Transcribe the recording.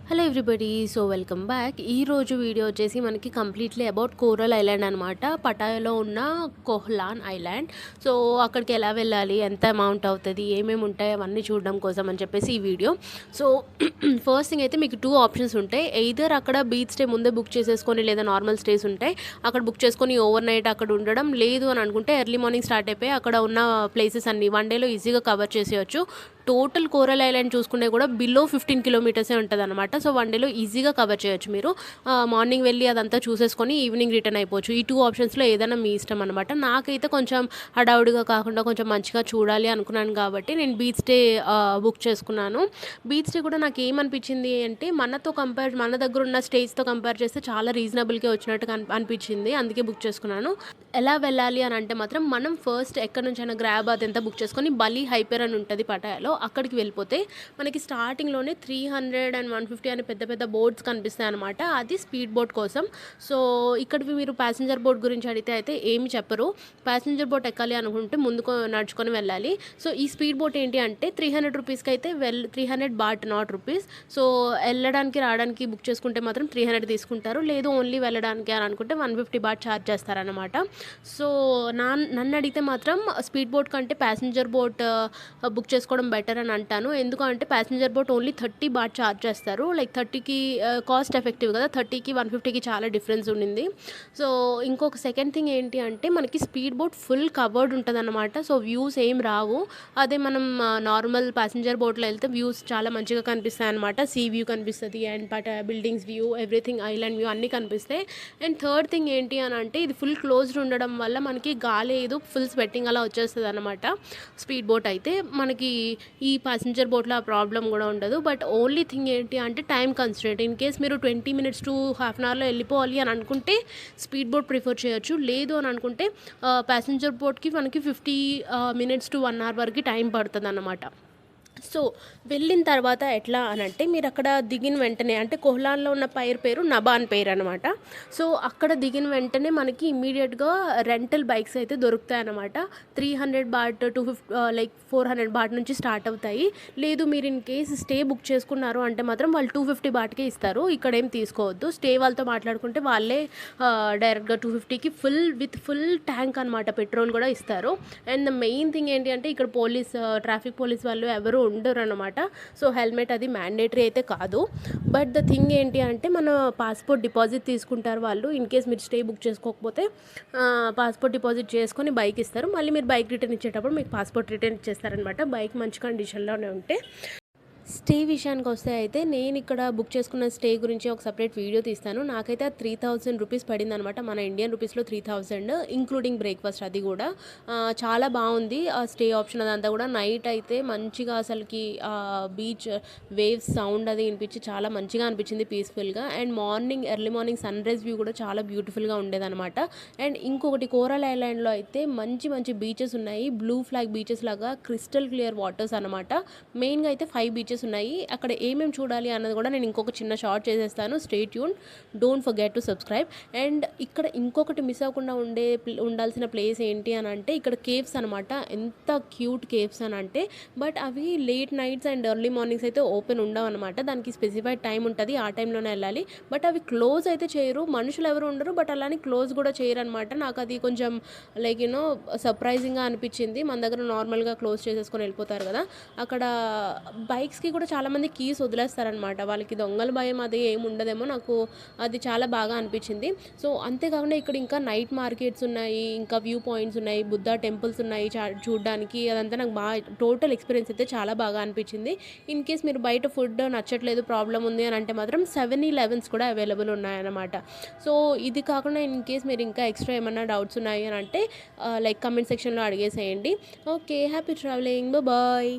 Hello everybody. So welcome back. ఈరోజు video వచ్చేసి మనకి కంప్లీట్లీ అబౌట్ కోరల్ ఐలాండ్ అనమాట. పటాయాలో ఉన్న కోహ్లాన్ ఐలాండ్. సో అక్కడికి ఎలా వెళ్ళాలి, ఎంత అమౌంట్ అవుతుంది, ఏమేమి ఉంటాయి అవన్నీ చూడడం కోసం అని చెప్పేసి ఈ వీడియో. సో ఫస్ట్ థింగ్ అయితే మీకు 2 ఆప్షన్స్ ఉంటాయి. ఎయిదర్ అక్కడ బీచ్ స్టే ముందే బుక్ చేసేసుకొని, లేదా నార్మల్ స్టేస్ ఉంటాయి అక్కడ బుక్ చేసుకొని ఓవర్ నైట్ అక్కడ ఉండడం. లేదు అని అనుకుంటే ఎర్లీ మార్నింగ్ స్టార్ట్ అయిపోయి అక్కడ ఉన్న ప్లేసెస్ అన్ని వన్ డేలో ఈజీగా కవర్ చేసేయచ్చు. టోటల్ కోరల్ ఐలాండ్ చూసుకుంటే కూడా బిలో 15 కిలోమీటర్సే ఉంటుంది అనమాట. సో వన్ డేలో ఈజీగా కవర్ చేయొచ్చు మీరు. మార్నింగ్ వెళ్ళి అదంతా చూసేసుకొని ఈవినింగ్ రిటర్న్ అయిపోవచ్చు. ఈ 2 ఆప్షన్స్లో ఏదైనా మీ ఇష్టం అనమాట. నాకైతే కొంచెం హడావుడిగా కాకుండా కొంచెం మంచిగా చూడాలి అనుకున్నాను కాబట్టి నేను బీచ్ స్టే బుక్ చేసుకున్నాను. బీచ్ స్టే కూడా నాకు ఏమనిపించింది అంటే మన దగ్గర ఉన్న స్టేస్తో కంపేర్ చేస్తే చాలా రీజనబుల్గా వచ్చినట్టుగా అనిపించింది. అందుకే బుక్ చేసుకున్నాను. ఎలా వెళ్ళాలి అని అంటే మాత్రం మనం ఫస్ట్ ఎక్కడి నుంచైనా గ్రాబ్ అదంతా బుక్ చేసుకొని బలి హైపర్ అని ఉంటుంది పటాయాలో, అక్కడికి వెళ్ళిపోతే మనకి స్టార్టింగ్లోనే 300 అండ్ 150 అనే పెద్ద పెద్ద బోట్స్ కనిపిస్తాయి అనమాట. అది స్పీడ్ బోట్ కోసం. సో ఇక్కడికి మీరు ప్యాసింజర్ బోట్ గురించి అడిగితే అయితే ఏమి చెప్పరు. ప్యాసింజర్ బోట్ ఎక్కాలి అనుకుంటే ముందుకు నడుచుకొని వెళ్ళాలి. సో ఈ స్పీడ్ బోట్ ఏంటి అంటే 300 రూపీస్కి అయితే 300 బాట్ నాట్ రూపీస్. సో వెళ్ళడానికి రావడానికి బుక్ చేసుకుంటే మాత్రం 300 తీసుకుంటారు. లేదు ఓన్లీ వెళ్ళడానికి అని అనుకుంటే 150 బాట్ ఛార్జ్ చేస్తారనమాట. సో నన్ను అడిగితే మాత్రం స్పీడ్ బోట్ కంటే ప్యాసింజర్ బోట్ బుక్ చేసుకోవడం బెటర్ అని అంటాను. ఎందుకంటే passenger boat only 30 baht charge చేస్తారు. లైక్ 30కి కాస్ట్ ఎఫెక్టివ్ కదా, 30కి 150కి చాలా డిఫరెన్స్ ఉండింది. సో ఇంకొక సెకండ్ థింగ్ ఏంటి అంటే మనకి స్పీడ్ బోట్ ఫుల్ కవర్డ్ ఉంటుంది అనమాట. సో వ్యూస్ ఏం రావు. అదే మనం నార్మల్ ప్యాసింజర్ బోట్లో వెళ్తే వ్యూస్ చాలా మంచిగా కనిపిస్తాయి అనమాట. సీ వ్యూ కనిపిస్తుంది and buildings view, everything, island view అన్నీ కనిపిస్తాయి. అండ్ థర్డ్ థింగ్ ఏంటి అని అంటే ఇది ఫుల్ క్లోజ్డ్ ఉండడం వల్ల మనకి గాలి ఏదో ఫుల్ స్వెట్టింగ్ అలా వచ్చేస్తుంది అనమాట. స్పీడ్ బోట్ అయితే మనకి ఈ ప్యాసింజర్ బోట్లో ఆ ప్రాబ్లం కూడా ఉండదు. బట్ ఓన్లీ థింగ్ ఏంటి అంటే టైం కన్స్ట్రెంట్. ఇన్ కేస్ మీరు 20 మినిట్స్ టు హాఫ్ అన్ అవర్లో వెళ్ళిపోవాలి అని అనుకుంటే స్పీడ్ బోట్ ప్రిఫర్ చేయొచ్చు. లేదు అని అనుకుంటే ప్యాసింజర్ బోట్కి మనకి 50 మినిట్స్ టు 1 అవర్ వరకు టైం పడుతుంది అన్నమాట. సో వెళ్ళిన తర్వాత ఎట్లా అని అంటే మీరు అక్కడ దిగిన వెంటనే అంటే కోహ్లాన్లో ఉన్న పేరు నబాన్ పేరు అనమాట. సో అక్కడ దిగిన వెంటనే మనకి ఇమ్మీడియట్గా రెంటల్ బైక్స్ అయితే దొరుకుతాయి అనమాట. 300 బాట్ 250 లైక్ 400 బాట్ నుంచి స్టార్ట్ అవుతాయి. లేదు మీరు ఇన్ కేస్ స్టే బుక్ చేసుకున్నారు అంటే మాత్రం వాళ్ళు 250 బాట్కే ఇస్తారు. ఇక్కడ ఏం తీసుకోవద్దు. స్టే వాళ్ళతో మాట్లాడుకుంటే వాళ్ళే డైరెక్ట్గా 250కి ఫుల్ ట్యాంక్ అనమాట పెట్రోల్ కూడా ఇస్తారు. అండ్ ద మెయిన్ థింగ్ ఏంటి అంటే ఇక్కడ ట్రాఫిక్ పోలీస్ వాళ్ళు ఎవరు ఉండరు అనమాట. సో హెల్మెట్ అది మ్యాండేటరీ అయితే కాదు. బట్ ద థింగ్ ఏంటి అంటే మన పాస్పోర్ట్ డిపాజిట్ తీసుకుంటారు వాళ్ళు. ఇన్ కేస్ మీరు స్టే బుక్ చేసుకోకపోతే పాస్పోర్ట్ డిపాజిట్ చేసుకొని బైక్ ఇస్తారు. మళ్ళీ మీరు బైక్ రిటర్న్ ఇచ్చేటప్పుడు మీకు పాస్పోర్ట్ రిటర్న్ ఇచ్చేస్తారనమాట, బైక్ మంచి కండిషన్లోనే ఉంటే. స్టే విషయానికి వస్తే అయితే నేను ఇక్కడ బుక్ చేసుకున్న స్టే గురించి ఒక సపరేట్ వీడియో తీస్తాను. నాకైతే 3000 రూపీస్ పడింది అనమాట. మన ఇండియన్ రూపీస్లో 3000 ఇంక్లూడింగ్ బ్రేక్ఫాస్ట్. అది కూడా చాలా బాగుంది ఆ స్టే ఆప్షన్ అదంతా కూడా. నైట్ అయితే మంచిగా అసలుకి బీచ్ వేవ్స్ సౌండ్ అది వినిపించి చాలా మంచిగా అనిపించింది, పీస్ఫుల్గా. And early morning sunrise view కూడా చాలా బ్యూటిఫుల్గా ఉండేదన్నమాట. అండ్ ఇంకొకటి కోరల్ ఐలాండ్లో అయితే మంచి మంచి బీచెస్ ఉన్నాయి. బ్లూ ఫ్లాగ్ బీచెస్ లాగా క్రిస్టల్ క్లియర్ వాటర్స్ అనమాట. మెయిన్గా అయితే 5 బీచెస్ ఉన్నాయి. అక్కడ ఏమేమి చూడాలి అన్నది కూడా నేను ఇంకొక చిన్న షార్ట్ చేసేస్తాను. Stay tune, don't forget to subscribe. And ఇక్కడ ఇంకొకటి మిస్ అవ్వకుండా ఉండాల్సిన ప్లేస్ ఏంటి అని అంటే ఇక్కడ కేవ్స్ అనమాట. ఎంత క్యూట్ కేవ్స్ అని అంటే, బట్ అవి late nights and early mornings అయితే ఓపెన్ ఉండవు అనమాట. దానికి స్పెసిఫైడ్ టైం ఉంటుంది, ఆ టైంలోనే వెళ్ళాలి. బట్ అవి క్లోజ్ అయితే చేయరు, మనుషులు ఎవరు ఉండరు. బట్ అలానే క్లోజ్ కూడా చేయరు అనమాట. నాకు అది కొంచెం లైక్ సర్ప్రైజింగ్గా అనిపించింది. మన దగ్గర నార్మల్గా క్లోజ్ చేసేసుకొని వెళ్ళిపోతారు కదా. అక్కడ బైక్స్కి కూడా చాలామంది కీస్ వదిలేస్తారనమాట. వాళ్ళకి దొంగల భయం అది ఏమి ఉండదేమో, నాకు అది చాలా బాగా అనిపించింది. సో అంతేకాకుండా ఇక్కడ ఇంకా నైట్ మార్కెట్స్ ఉన్నాయి, ఇంకా వ్యూ పాయింట్స్ ఉన్నాయి, బుద్ధ టెంపుల్స్ ఉన్నాయి చూడడానికి. అదంతా నాకు బాగా టోటల్ ఎక్స్పీరియన్స్ అయితే చాలా బాగా అనిపించింది. ఇన్ కేస్ మీరు బయట ఫుడ్ నచ్చట్లేదు, ప్రాబ్లం ఉంది అని అంటే మాత్రం 7-Elevens కూడా అవైలబుల్ ఉన్నాయన్నమాట. సో ఇది కాకుండా ఇన్ కేస్ మీరు ఇంకా ఎక్స్ట్రా ఏమన్నా డౌట్స్ ఉన్నాయి అని అంటే లైక్ కమెంట్ సెక్షన్లో అడిగేసేయండి. Okay, happy travelling, bye.